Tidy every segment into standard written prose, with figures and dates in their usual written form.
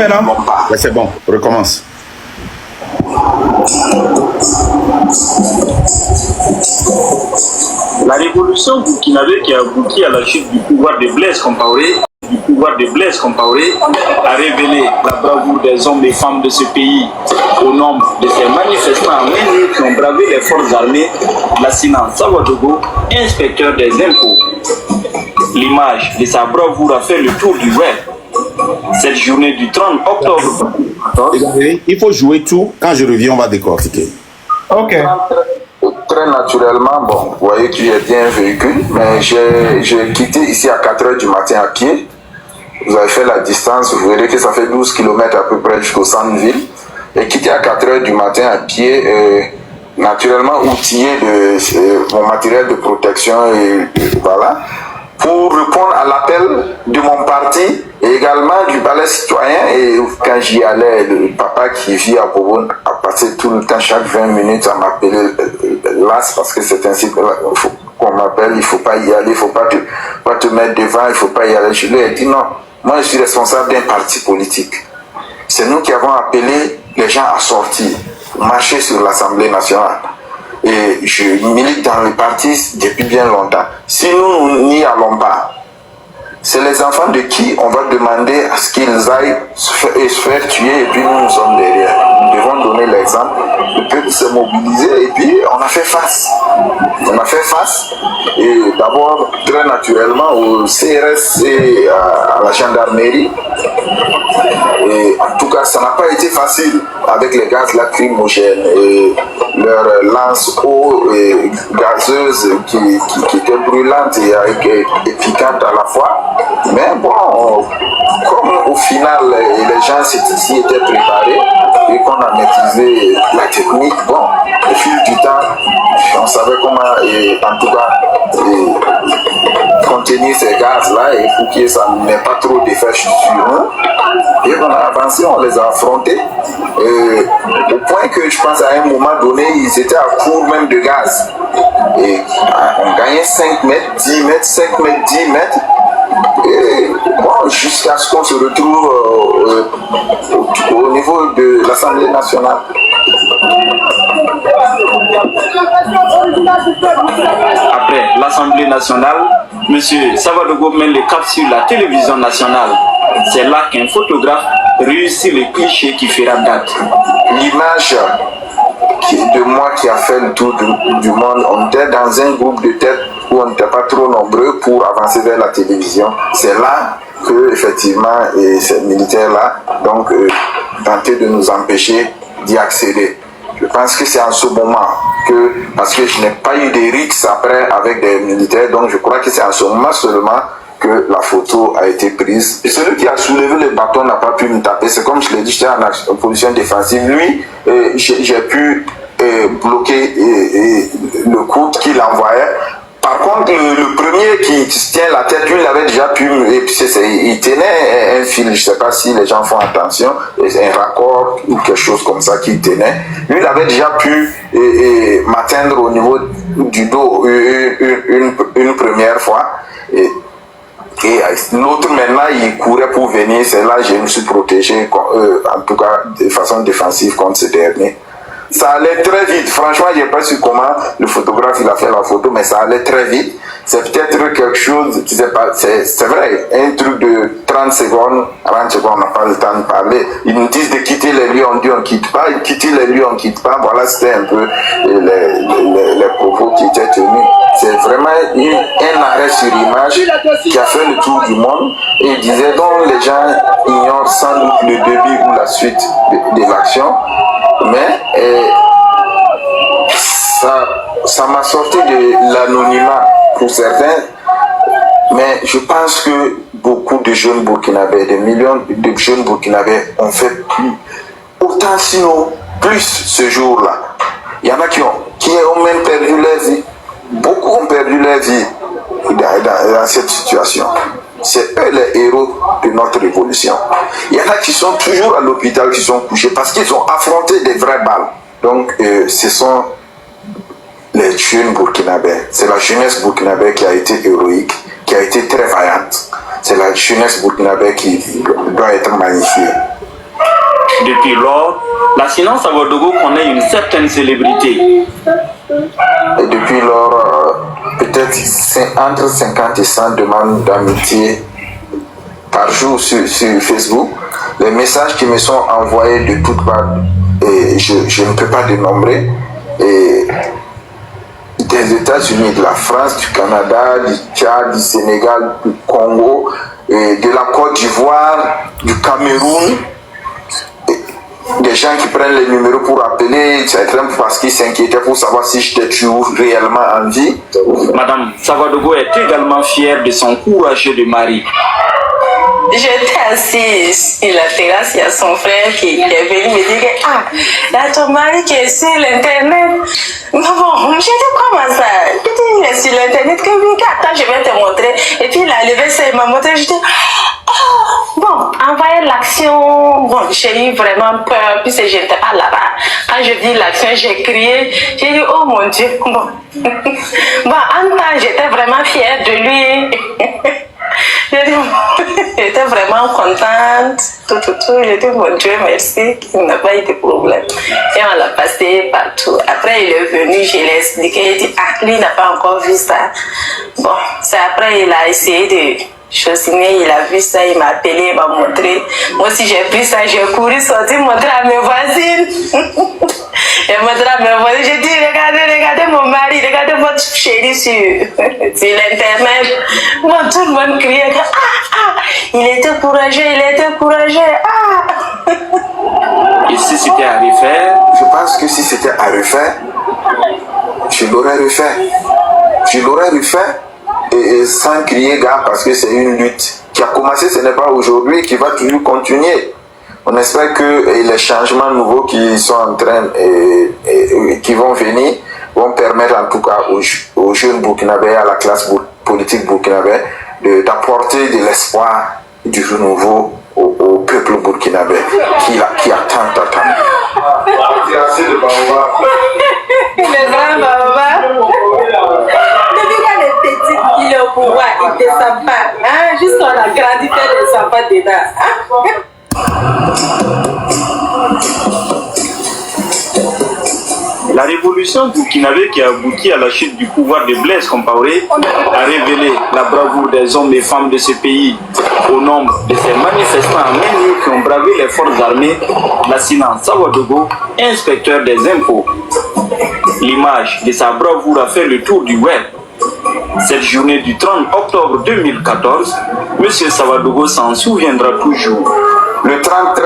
maintenant? Ouais, c'est bon, recommence. La révolution burkinabé qui a abouti à la chute du pouvoir de Blaise Compaoré, a révélé la bravoure des hommes et femmes de ce pays au nombre de ces manifestants arméniens qui ont bravé les forces armées, l'assassinant Savadogo, inspecteur des impôts. L'image de sa bravoure a fait le tour du web. Cette journée du 30 octobre. Il faut jouer tout. Quand je reviens, on va décortiquer. Ok. Très naturellement, bon, vous voyez qu'il y a bien un véhicule, mais j'ai quitté ici à 4 h du matin à pied. Vous avez fait la distance, vous verrez que ça fait 12 km à peu près jusqu'au centre-ville. Et quitté à 4 h du matin à pied, naturellement outillé de mon matériel de protection et voilà, pour répondre à l'appel de mon parti et également du balai citoyen. Et quand j'y allais, le papa qui vit à Bobon a passé tout le temps, chaque 20 minutes, à m'appeler l'AS parce que c'est ainsi qu'on m'appelle, il ne faut pas y aller, il ne faut pas te mettre devant, il ne faut pas y aller. Je lui ai dit non, moi je suis responsable d'un parti politique. C'est nous qui avons appelé les gens à sortir, marcher sur l'Assemblée nationale. Et je milite dans le parti depuis bien longtemps. Si nous n'y allons pas, c'est les enfants de qui on va demander à ce qu'ils aillent se faire tuer et puis nous sommes derrière. Nous devons donner l'exemple. Le peuple s'est mobilisé et puis on a fait face. On a fait face et d'abord très naturellement au CRS et à la gendarmerie. Et en tout cas, ça n'a pas été facile avec les gaz lacrymogènes et leurs lance-eau et gazeuses qui étaient brûlantes et piquantes à la fois. Mais bon, comme au final les gens s'y étaient préparés et qu'on a maîtrisé la technique, bon, au fil du temps, on savait comment, en tout cas, contenir ces gaz-là et pour que ça n'ait pas trop d'effet sur eux. Et on a avancé, on les a affrontés. Au point que je pense à un moment donné, ils étaient à court même de gaz. Et on gagnait 5 mètres, 10 mètres, 5 mètres, 10 mètres. Et bon, jusqu'à ce qu'on se retrouve au niveau de l'Assemblée nationale. Après l'Assemblée nationale, M. Savadogo mène le cap sur la télévision nationale. C'est là qu'un photographe réussit le cliché qui fera date. L'image de moi qui a fait le tour du monde, on était dans un groupe de tête où on n'était pas trop nombreux pour avancer vers la télévision. C'est là que effectivement ces militaires-là donc tentaient de nous empêcher d'y accéder. Je pense que c'est en ce moment que, parce que je n'ai pas eu de rixes après avec des militaires, donc je crois que c'est en ce moment seulement que la photo a été prise. Et celui qui a soulevé le bâton n'a pas pu me taper. C'est comme je l'ai dit, j'étais en position défensive. Lui, j'ai pu bloquer le coup qu'il envoyait. Par contre, le premier qui se tient la tête, lui, il avait déjà pu, et puis il tenait un fil, je ne sais pas si les gens font attention, un raccord ou quelque chose comme ça qu'il tenait. Lui, il avait déjà pu m'atteindre au niveau du dos une première fois. Et l'autre maintenant, il courait pour venir, c'est là que je me suis protégé, en tout cas de façon défensive contre ce dernier. Ça allait très vite, franchement, je n'ai pas su comment le photographe il a fait la photo, mais ça allait très vite. C'est peut-être quelque chose, tu sais pas, c'est vrai, un truc de 30 secondes, 40 secondes, on n'a pas le temps de parler. Ils nous disent de quitter les lieux, on dit on ne quitte pas, quitter les lieux, on ne quitte pas. Voilà, c'était un peu les propos qui étaient tenus. C'est vraiment un arrêt sur image qui a fait le tour du monde et il disait donc les gens ignorent sans doute le début ou la suite de l'action. Mais ça m'a sorti de l'anonymat pour certains, mais je pense que beaucoup de jeunes Burkinabés, des millions de jeunes Burkinabés ont fait autant sinon plus ce jour-là. Il y en a qui ont même perdu leur vie. Beaucoup ont perdu leur vie dans cette situation. C'est eux les héros de notre révolution. Il y en a qui sont toujours à l'hôpital, qui sont couchés parce qu'ils ont affronté des vraies balles. Donc, ce sont les jeunes Burkinabés. C'est la jeunesse burkinabé qui a été héroïque, qui a été très vaillante. C'est la jeunesse burkinabé qui doit être magnifiée. Depuis lors, la Sinan Savodogo connaît une certaine célébrité. Et depuis lors, peut-être entre 50 et 100 demandes d'amitié par jour sur Facebook. Les messages qui me sont envoyés de toutes parts, et je ne peux pas dénombrer, et des États-Unis, de la France, du Canada, du Tchad, du Sénégal, du Congo, et de la Côte d'Ivoire, du Cameroun. Des gens qui prennent les numéros pour appeler, parce qu'ils s'inquiétaient pour savoir si j'étais toujours réellement en vie. Madame Savodogo est également fière de son courageux de mari. J'étais assise sur la terrasse, il y a son frère qui est venu me dire que il y a ton mari qui est sur l'internet. Bon, j'ai dit comment ça? J'ai dit il est sur l'internet, que oui, attends, je vais te montrer. Et puis il a levé ça, il m'a montré, je dis oh, bon, envoyer l'action, bon, j'ai eu vraiment peur, puis je n'étais pas là-bas. Quand je dis l'action, j'ai crié, j'ai dit oh mon Dieu, bon. Bon, en temps, j'étais vraiment fière de lui. J'étais vraiment contente, tout. J'ai dit, mon Dieu, merci, qu'il n'a pas eu de problème. Et on l'a passé partout. Après, il est venu, je l'ai expliqué, il dit, lui n'a pas encore vu ça. Bon, c'est après, il a essayé de chaussiner, il a vu ça, il m'a appelé, il m'a montré. Moi aussi, j'ai pris ça, j'ai couru, sorti, montré à mes voisines. J'ai montré à mes voisines, j'ai dit, regardez mon mari, regardez votre chéri sur l'internet. Bon, tout le monde criait, il était courageux, Et si c'était à refaire? Je pense que si c'était à refaire, je l'aurais refait. Et sans crier gare, parce que c'est une lutte qui a commencé, ce n'est pas aujourd'hui, qui va toujours continuer. On espère que les changements nouveaux qui sont en train et qui vont venir vont permettre en tout cas aux jeunes burkinabés, à la classe politique burkinabé, d'apporter de l'espoir du renouveau au peuple burkinabé qui a tant attendu. Le grand Baba. Depuis qu'on est petit, il est au pouvoir, il ne descend pas. Hein? Juste on a grandi, fait des enfants dedans. La révolution burkinabé qui a abouti à la chute du pouvoir de Blaise Compaoré a révélé la bravoure des hommes et femmes de ce pays. Au nombre de ces manifestants en main nue qui ont bravé les forces armées, la Sinan Savodogo, inspecteur des impôts. L'image de sa bravoure a fait le tour du web. Cette journée du 30 octobre 2014, M. Savodogo s'en souviendra toujours. Le 30,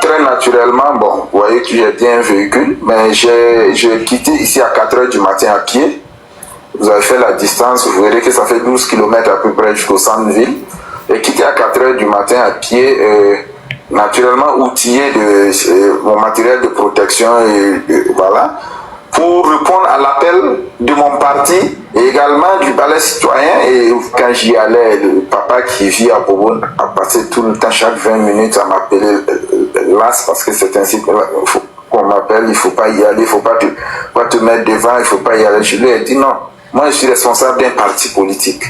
très naturellement, bon, vous voyez que j'ai bien un véhicule, mais j'ai quitté ici à 4 h du matin à pied. Vous avez fait la distance, vous verrez que ça fait 12 km à peu près jusqu'au centre-ville. J'ai quitté à 4 h du matin à pied, naturellement outillé de mon matériel de protection et voilà, pour répondre à l'appel de mon parti et également du palais citoyen. Et quand j'y allais, le papa qui vit à Bobon a passé tout le temps, chaque 20 minutes à m'appeler l'AS, parce que c'est ainsi qu'on m'appelle, il ne faut pas y aller, il ne faut pas te mettre devant, il ne faut pas y aller. Je lui ai dit non, moi je suis responsable d'un parti politique.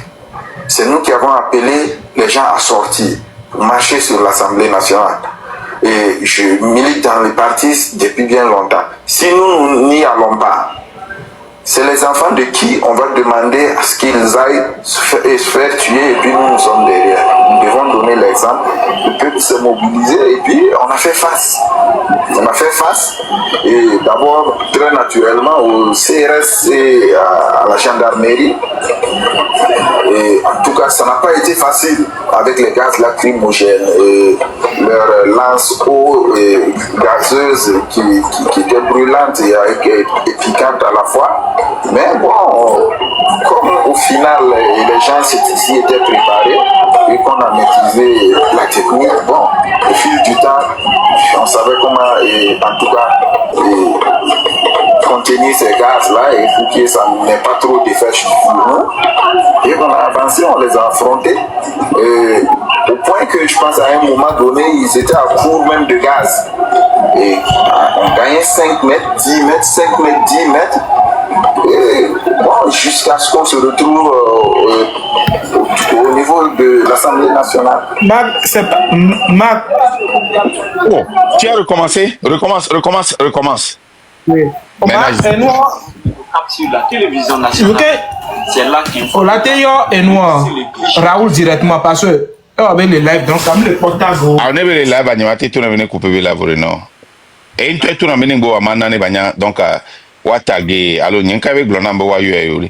C'est nous qui avons appelé les gens à sortir, pour marcher sur l'Assemblée nationale. Et je milite dans les partis depuis bien longtemps. Si nous n'y allons pas, c'est les enfants de qui on va demander à ce qu'ils aillent se faire tuer, et puis nous sommes derrière. Nous devons donner l'exemple. Le peuple s'est mobilisé et puis on a fait face. Et d'abord, très naturellement, au CRS et à la gendarmerie. Et en tout cas, ça n'a pas été facile avec les gaz lacrymogènes et leurs lance-eau et gazeuses qui étaient brûlantes et piquantes à la fois. Mais bon, comme au final les gens ici étaient préparés et qu'on a maîtrisé la technique, bon, au fil du temps, on savait comment, en tout cas, contenir ces gaz-là et pour que ça n'ait pas trop d'effet sur nous. Et on a avancé, on les a affrontés. Au point que je pense à un moment donné, ils étaient à court même de gaz. Et on gagnait 5 mètres, 10 mètres, 5 mètres, 10 mètres. Et bon, jusqu'à ce qu'on se retrouve au niveau de l'Assemblée nationale. Marc, c'est pas... Marc. Oh, tu as recommencé? Recommence. Oui. Marc, et noir. Sur la télévision nationale. Ok. C'est là qu'il faut. On l'a télé et noir. Raoul directement parce que avec les lives donc comme le portable. on est les live animatés tout le monde couper les live non. Et tout le monde go amana ne banya donc watagé alors nyenka avec glonamba wa yo.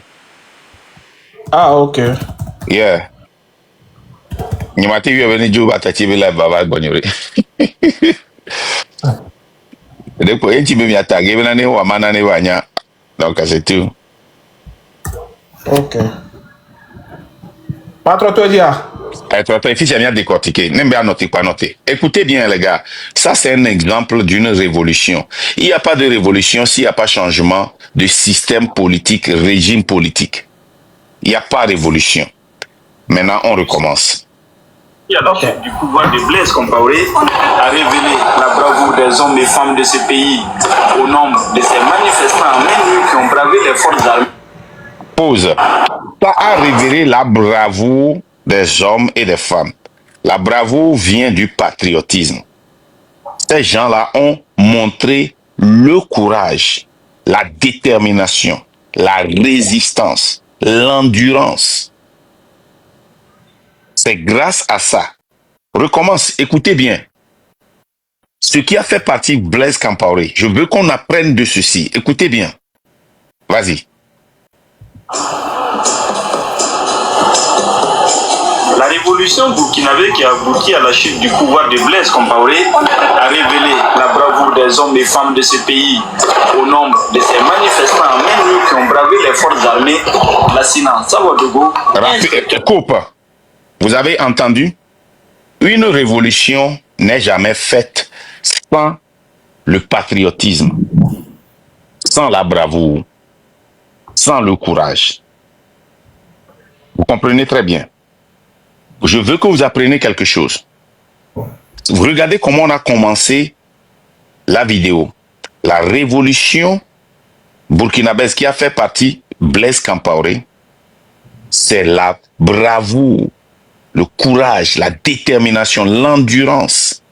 Ah ok. Yeah. Nyamate yo venu jo batati be live baba gbonyore. Deko enti be mi atagé be na ne wa mana ne banya. Donc c'est tout. Ok. Pas trop toi dire. Il faut bien décortiquer. N'aime bien noter, pas noter. Écoutez bien, les gars. Ça, c'est un exemple d'une révolution. Il n'y a pas de révolution s'il n'y a pas changement de système politique, régime politique. Il n'y a pas de révolution. Maintenant, on recommence. Il y a la chute du pouvoir de Blaise Compaoré a révélé la bravoure des hommes et femmes de ce pays au nombre de ces manifestants en main nue qui ont bravé les forces armées. Pause. Ça a révélé la bravoure des hommes et des femmes. La bravoure vient du patriotisme. Ces gens-là ont montré le courage, la détermination, la résistance, l'endurance. C'est grâce à ça. Recommence, écoutez bien. Ce qui a fait partie de Blaise Compaoré, je veux qu'on apprenne de ceci. Écoutez bien. Vas-y. La révolution burkinabé qui a abouti à la chute du pouvoir de Blaise Compaoré a révélé la bravoure des hommes et femmes de ce pays au nombre de ces manifestants en main nue qui ont bravé les forces armées, l'assassinat Savadogo. Coupe. Vous avez entendu? Une révolution n'est jamais faite sans le patriotisme, sans la bravoure, sans le courage. Vous comprenez très bien. Je veux que vous appreniez quelque chose. Vous regardez comment on a commencé la vidéo. La révolution burkinabèse qui a fait partie Blaise Compaoré, c'est la bravoure, le courage, la détermination, l'endurance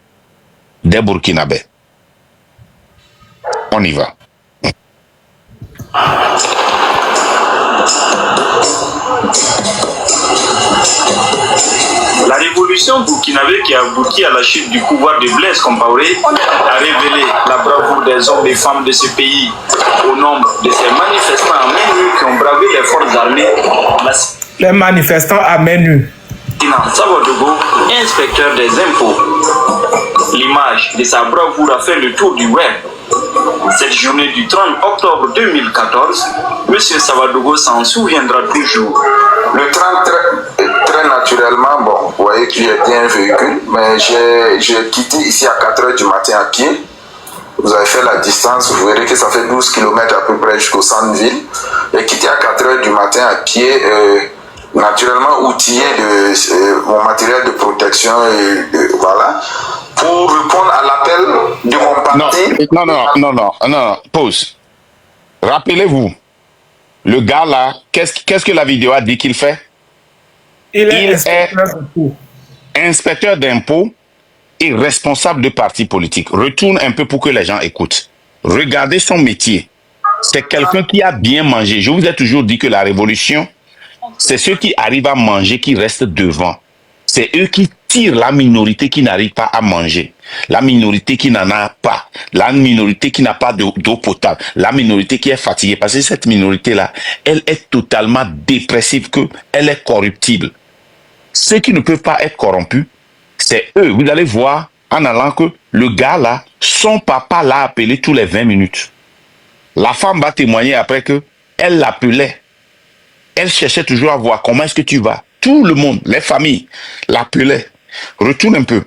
des Burkinabés. On y va. La révolution burkinabé qui a abouti à la chute du pouvoir de Blaise Compaoré a révélé la bravoure des hommes et femmes de ce pays au nombre de ces manifestants à main nue qui ont bravé les forces armées. Les manifestants à main nue. Savadogo, inspecteur des impôts. L'image de sa bravoure a fait le tour du web. Cette journée du 30 octobre 2014, M. Savadogo s'en souviendra toujours. Le 30, très naturellement, bon, vous voyez qu'il y a bien un véhicule, mais j'ai quitté ici à 4 h du matin à pied. Vous avez fait la distance, vous verrez que ça fait 12 km à peu près jusqu'au centre-ville. J'ai quitté à 4 h du matin à pied, naturellement outillé de mon matériel de protection, et voilà, pour répondre à l'appel de mon parti. Non, pause. Rappelez-vous, le gars là, qu'est-ce que la vidéo a dit qu'il fait? Il est inspecteur d'impôts et responsable de parti politique. Retourne un peu pour que les gens écoutent. Regardez son métier. C'est quelqu'un qui a bien mangé. Je vous ai toujours dit que la révolution, c'est ceux qui arrivent à manger qui restent devant. C'est eux qui tirent la minorité qui n'arrive pas à manger. La minorité qui n'en a pas. La minorité qui n'a pas d'eau potable. La minorité qui est fatiguée. Parce que cette minorité-là, elle est totalement dépressive, elle est corruptible. Ceux qui ne peuvent pas être corrompus, c'est eux. Vous allez voir en allant que le gars là, son papa l'a appelé tous les 20 minutes. La femme va témoigner après que elle l'appelait. Elle cherchait toujours à voir comment est-ce que tu vas. Tout le monde, les familles, l'appelaient. Retourne un peu.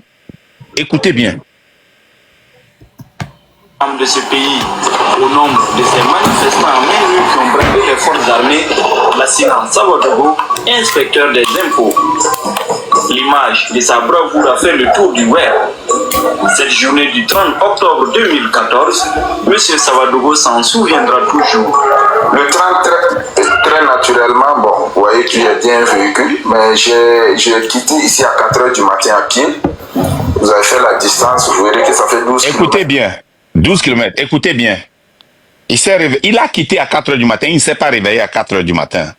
Écoutez bien. De ce pays, au nombre de ces manifestants en main nue qui ont bravé les forces armées, l'assassinat Savadogo, inspecteur des impôts. L'image de sa bravoure a fait le tour du web. Cette journée du 30 octobre 2014, M. Savadogo s'en souviendra toujours. Le train, très naturellement, bon, vous voyez qu'il y a bien un véhicule, mais j'ai quitté ici à 4 h du matin à pied. Vous avez fait la distance, vous verrez que ça fait 12 km. Écoutez bien, 12 km, écoutez bien. Il a quitté à 4 h du matin, il ne s'est pas réveillé à 4 h du matin.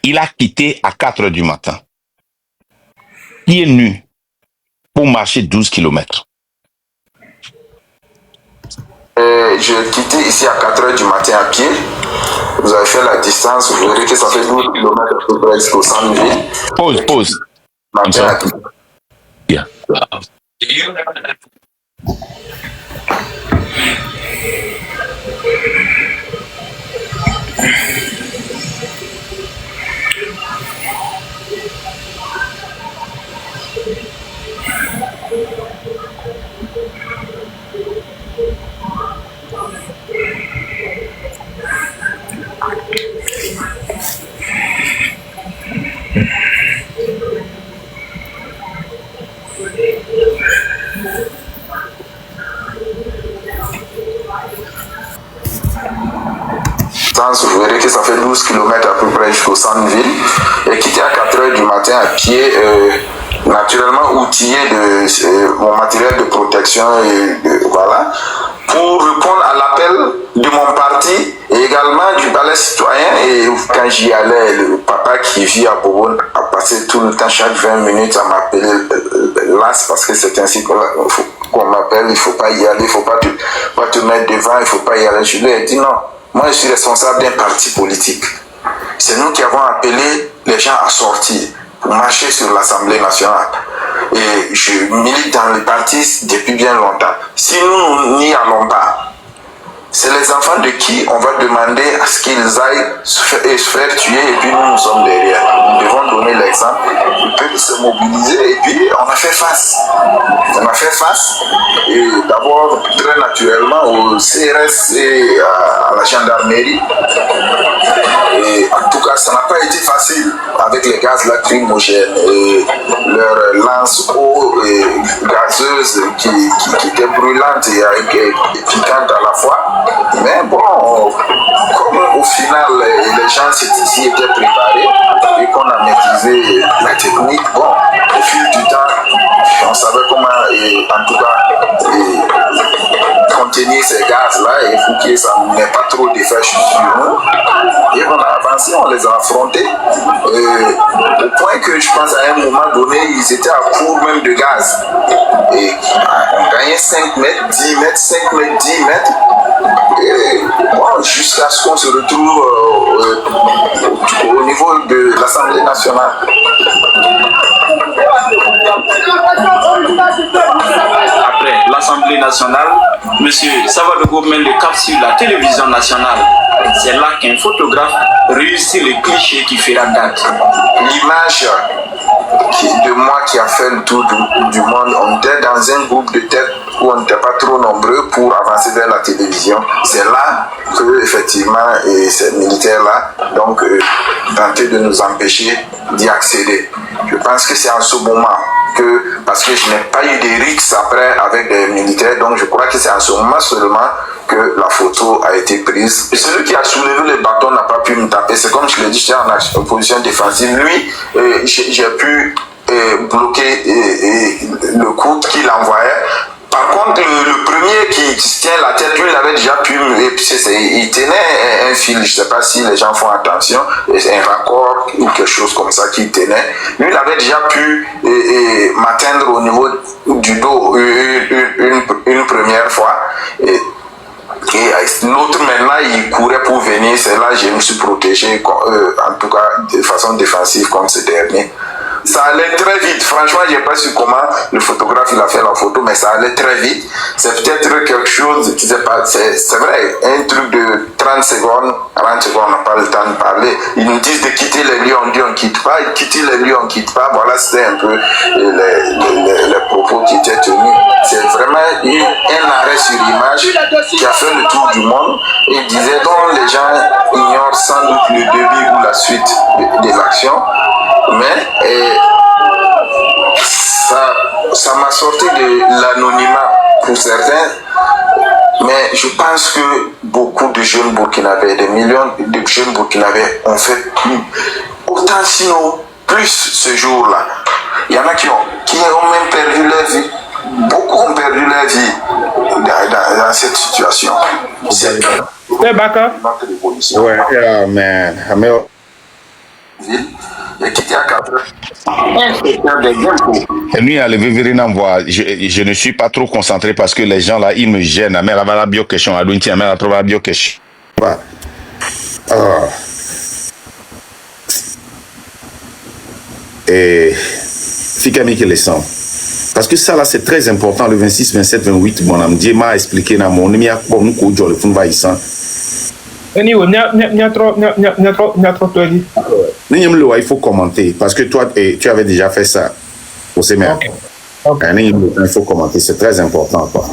Il a quitté à 4 h du matin. Pieds nus pour marcher 12 km. J'ai quitté ici à 4 h du matin à pied. Vous avez fait la distance, vous verrez que ça fait 12 km à peu près jusqu'au centre de ville. Pause. Matin à pied. Yeah. Vous verrez que ça fait 12 km à peu près jusqu'au centre-ville. Et quitté à 4 h du matin à pied, naturellement outillé de mon matériel de protection, voilà, pour répondre à l'appel de mon parti et également du palais citoyen. Et quand j'y allais, le papa qui vit à Bobon a passé tout le temps, chaque 20 minutes, à m'appeler l'AS, parce que c'est ainsi qu'on m'appelle, il ne faut pas y aller, il ne faut pas te mettre devant, il ne faut pas y aller. Je lui ai dit non. Moi, je suis responsable d'un parti politique. C'est nous qui avons appelé les gens à sortir pour marcher sur l'Assemblée nationale. Et je milite dans le parti depuis bien longtemps. Si nous n'y allons pas, c'est les enfants de qui on va demander à ce qu'ils aillent se faire tuer et puis nous sommes derrière. Nous devons donner l'exemple. Ils peuvent se mobiliser et puis on a fait face. On a fait face et d'abord très naturellement au CRS et à la gendarmerie. Et en tout cas, ça n'a pas été facile avec les gaz lacrymogènes et leurs lance-eau gazeuses qui étaient brûlantes et piquantes à la fois. Mais bon, comme au final les gens ici étaient préparés et qu'on a maîtrisé la technique, bon, au fil du temps, on savait comment, en tout cas, contenir ces gaz-là et pour que ça n'ait pas trop d'effet sur nous. Et on a avancé, on les a affrontés, au point que je pense à un moment donné, ils étaient à court même de gaz. Et on gagnait 5 mètres, 10 mètres, 5 mètres, 10 mètres. Et bon, jusqu'à ce qu'on se retrouve au niveau de l'Assemblée nationale. Après l'Assemblée nationale, M. Savadogo met le cap sur la télévision nationale. C'est là qu'un photographe réussit le cliché qui fera date. L'image de moi qui a fait le tour du monde, on était dans un groupe de tête où on n'était pas trop nombreux pour avancer vers la télévision. C'est là que effectivement ces militaires-là donc tentaient de nous empêcher d'y accéder. Je pense que c'est en ce moment que, parce que je n'ai pas eu de rixes après avec des militaires, donc je crois que c'est en ce moment seulement que la photo a été prise. Et celui qui a soulevé le bâton n'a pas pu me taper. C'est comme je l'ai dit, j'étais en position défensive. Lui, j'ai pu bloquer le coup qu'il envoyait. Par contre, le premier qui se tient la tête, lui, il avait déjà pu il tenait un fil, je ne sais pas si les gens font attention, un raccord ou quelque chose comme ça qu'il tenait. Lui, il avait déjà pu m'atteindre au niveau du dos une première fois. Et l'autre maintenant, il courait pour venir. C'est là que je me suis protégé, en tout cas de façon défensive contre ce dernier. Ça allait très vite. Franchement, je n'ai pas su comment le photographe il a fait la photo, mais ça allait très vite. C'est peut-être quelque chose, tu sais pas, c'est vrai, un truc de 30 secondes, 40 secondes, on n'a pas le temps de parler. Ils nous disent de quitter les lieux, on dit on ne quitte pas, quitter les lieux, on ne quitte pas. Voilà, c'était un peu les propos qui étaient tenus. C'est vraiment un arrêt sur image qui a fait le tour du monde et disait donc les gens ignorent sans doute le début ou la suite de l'action. Mais ça m'a sorti de l'anonymat pour certains, mais Mais je pense que beaucoup de jeunes Burkinabés, des millions de jeunes Burkinabés ont fait autant, sinon plus ce jour-là. Il y en a qui ont même perdu leur vie. Beaucoup ont perdu leur vie dans cette situation. C'est Baka. Ouais, yeah, man. Et nous, à je ne suis pas trop concentré parce que les gens là, ils me gênent. Mais là, la bio question, à l'unité, mais la trouve la bio question. Et Fikami qui les sent. Parce que ça là c'est très important le 26, 27, 28 mon ami Dieu m'a expliqué na mon ami a bon nous ko le fun va isan. Anyway, Il faut commenter parce que toi tu avais déjà fait ça. Pour ces mères. Il faut commenter, c'est très important quoi.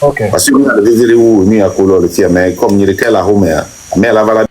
OK. Parce que nous on avait vu où nous a couleur le fier mais comme il était là mais la